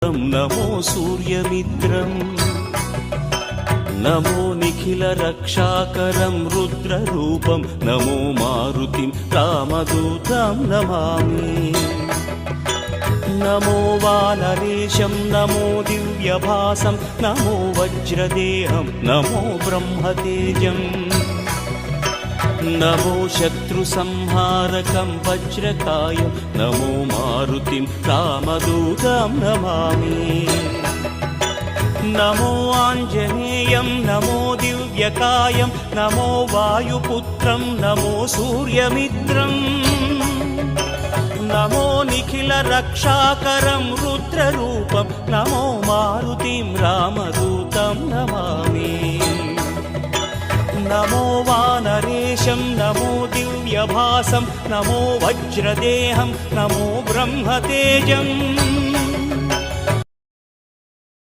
नमो सूर्यमित्रं नमो निखिलरक्षाकरं रुद्ररूपं नमो मारुतिं रामदूतं Namami. नमो वानरेशं नमो दिव्यभासं नमो वज्रदेहं नमो ब्रह्मतेजम् नमो शत्रुसंहारकं वज्रकायं नमो मारुतिं रामदूतं Namami. नमो आञ्जनेयं नमो दिव्यकायं नमो वायुपुत्रं नमो सूर्यमित्रम् नमो निखिलरक्षाकरं रुद्ररूपं नमो मारुतिं रामदूतं Namami. नमो वानरेशं नमो दिव्यभासं नमो वज्रदेहं नमो ब्रह्मतेजम्